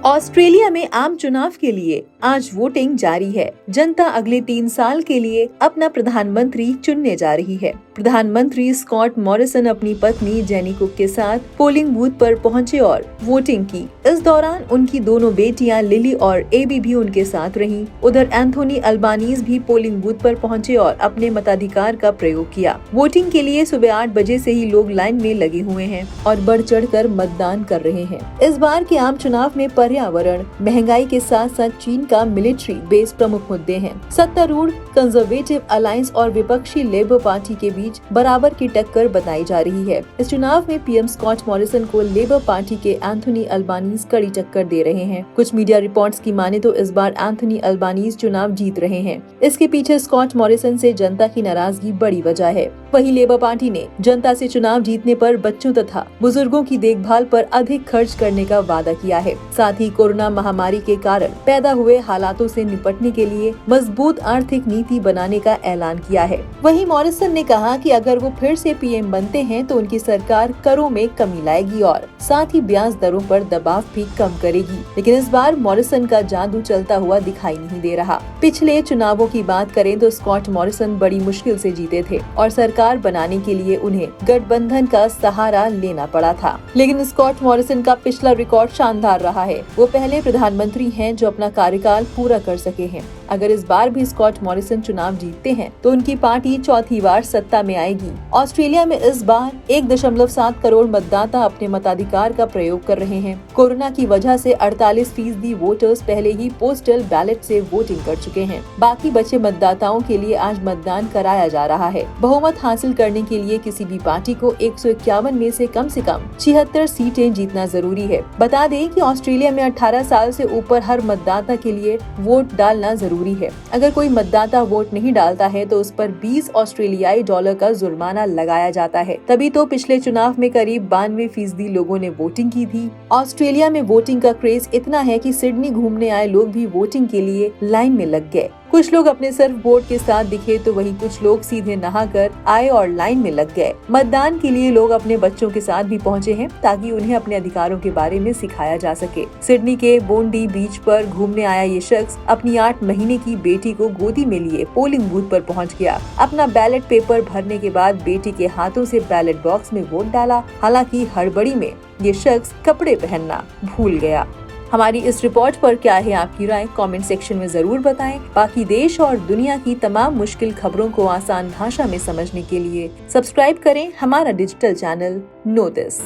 Australia में आम चुनाव के लिए आज वोटिंग जारी है। जनता अगले 3 साल के लिए अपना प्रधानमंत्री चुनने जा रही है। प्रधानमंत्री स्कॉट मॉरिसन अपनी पत्नी जेनी कुक के साथ पोलिंग बूथ पर पहुंचे और वोटिंग की। इस दौरान उनकी दोनों बेटियां लिली और एबी भी उनके साथ रहीं। उधर एंथोनी अल्बानीज भी पोलिंग बूथ पर पहुंचे और अपने मताधिकार का प्रयोग किया। वोटिंग के लिए सुबह 8 बजे से ही लोग लाइन में लगे हुए हैं और बढ़ चढ़ कर मतदान कर रहे हैं। इस बार के आम चुनाव में पर्यावरण, महंगाई के साथ साथ चीन का मिलिट्री बेस प्रमुख मुद्दे हैं। सत्तारूढ़ कंजर्वेटिव अलायंस और विपक्षी लेबर पार्टी के बीच बराबर की टक्कर बताई जा रही है। इस चुनाव में पीएम स्कॉट मॉरिसन को लेबर पार्टी के एंथोनी अल्बानीज कड़ी टक्कर दे रहे हैं। कुछ मीडिया रिपोर्ट्स की माने तो इस बार एंथोनी अल्बानीज चुनाव जीत रहे हैं। इसके पीछे स्कॉट मॉरिसन से जनता की नाराजगी बड़ी वजह है। वहीं लेबर पार्टी ने जनता से चुनाव जीतने पर बच्चों तथा बुजुर्गों की देखभाल पर अधिक खर्च करने का वादा किया है। साथ ही कोरोना महामारी के कारण पैदा हुए हालातों से निपटने के लिए मजबूत आर्थिक नीति बनाने का ऐलान किया है। वहीं मॉरिसन ने कहा कि अगर वो फिर से पीएम बनते हैं तो उनकी सरकार करों में कमी लाएगी और साथ ही ब्याज दरों पर दबाव भी कम करेगी। लेकिन इस बार मॉरिसन का जादू चलता हुआ दिखाई नहीं दे रहा। पिछले चुनावों की बात करें तो स्कॉट मॉरिसन बड़ी मुश्किल से जीते थे और सरकार बनाने के लिए उन्हें गठबंधन का सहारा लेना पड़ा था। लेकिन स्कॉट मॉरिसन का पिछला रिकॉर्ड शानदार रहा है। वो पहले प्रधानमंत्री हैं जो अपना कार्यकाल पूरा कर सके हैं। अगर इस बार भी स्कॉट मॉरिसन चुनाव जीतते हैं तो उनकी पार्टी चौथी बार सत्ता में आएगी। ऑस्ट्रेलिया में इस बार 1.7 करोड़ मतदाता अपने मताधिकार का प्रयोग कर रहे हैं। कोरोना की वजह से 48% वोटर्स पहले ही पोस्टल बैलेट से वोटिंग कर चुके हैं। बाकी बचे मतदाताओं के लिए आज मतदान कराया जा रहा है। बहुमत हासिल करने के लिए किसी भी पार्टी को 151 में से कम 76 सीटें जीतना जरूरी है। बता दें कि ऑस्ट्रेलिया में 18 साल से ऊपर हर मतदाता के लिए वोट डालना जरूरी है। अगर कोई मतदाता वोट नहीं डालता है तो उस पर 20 ऑस्ट्रेलियाई डॉलर का जुर्माना लगाया जाता है। तभी तो पिछले चुनाव में करीब 92% लोगों ने वोटिंग की थी। ऑस्ट्रेलिया में वोटिंग का क्रेज इतना है कि सिडनी घूमने आए लोग भी वोटिंग के लिए लाइन में लग गए। कुछ लोग अपने सर्फ बोर्ड के साथ दिखे तो वहीं कुछ लोग सीधे नहाकर आए और लाइन में लग गए। मतदान के लिए लोग अपने बच्चों के साथ भी पहुंचे हैं ताकि उन्हें अपने अधिकारों के बारे में सिखाया जा सके। सिडनी के बोंडी बीच पर घूमने आया ये शख्स अपनी 8 महीने की बेटी को गोदी में लिए पोलिंग बूथ पर पहुंच गया। अपना बैलेट पेपर भरने के बाद बेटी के हाथों से बैलेट बॉक्स में वोट डाला। हालांकि हड़बड़ी में ये शख्स कपड़े पहनना भूल गया। हमारी इस रिपोर्ट पर क्या है आपकी राय? कमेंट सेक्शन में जरूर बताएं। बाकी देश और दुनिया की तमाम मुश्किल खबरों को आसान भाषा में समझने के लिए सब्सक्राइब करें हमारा डिजिटल चैनल नो दिस।